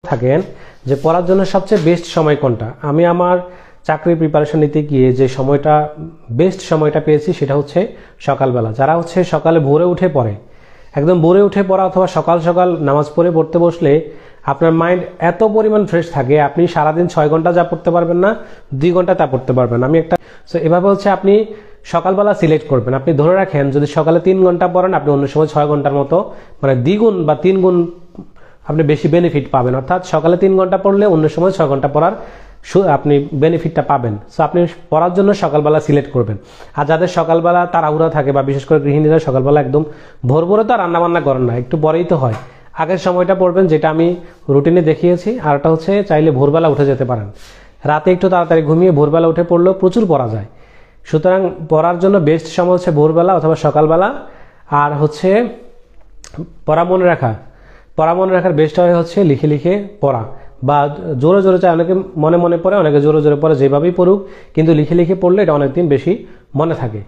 থাকেন যে পড়ার জন্য সবচেয়ে বেস্ট সময় কোনটা। আমি আমার চাকরির প্রিপারেশন নিতে গিয়ে যে সময়টা বেস্ট সময়টা পেয়েছি সেটা হচ্ছে সকালবেলা। যারা হচ্ছে সকালে ভোরে উঠে পড়ে, একদম ভোরে উঠে পড়া অথবা সকাল সকাল নামাজ পড়ে পড়তে বসলে আপনার মাইন্ড এত পরিমাণ ফ্রেশ থাকে, আপনি সারাদিন 6 ঘন্টা যা পড়তে পারবেন না 2 ঘন্টা তা পড়তে পারবেন। আমি একটা এভাবে হচ্ছে আপনি সকালবেলা সিলেক্ট করবেন। আপনি ধরে রাখেন যদি সকালে 3 ঘন্টা পড়েন, আপনি অন্য সময় 6 ঘন্টার মতো মানে দ্বিগুণ বা 3 গুণ আপনি বেশি বেনিফিট পাবেন। অর্থাৎ সকালে 3 ঘন্টা পড়লে অন্য সময় 6 ঘন্টা পড়ার আপনি বেনিফিটটা পাবেন। সো আপনি পড়ার জন্য সকালবেলা সিলেক্ট করবেন। আর যাদের সকালবেলা তাড়াহুড়া থাকে বা বিশেষ করে গৃহিণীরা সকালবেলা একদম ভোর ভোরে তো রান্না বান্না করেন না, একটু পরেই তো হয়, আগের সময়টা পড়বেন যেটা আমি রুটিনে দেখিয়েছি। আর ওটা হচ্ছে চাইলে ভোরবেলা উঠে যেতে পারেন, রাতে একটু তাড়াতাড়ি ঘুমিয়ে ভোরবেলা উঠে পড়লেও প্রচুর পড়া যায়। সুতরাং পড়ার জন্য বেস্ট সময় হচ্ছে ভোরবেলা অথবা সকালবেলা। আর হচ্ছে পড়া মনে রাখার বেস্ট হয় হচ্ছে লিখে লিখে পড়া বা জোরে জোরে চায়, অনেকে মনে মনে পড়ে, অনেকে জোরে জোরে পড়ে, যেভাবেই পড়ুক কিন্তু লিখে লিখে পড়লে এটা অনেকদিন বেশি মনে থাকে।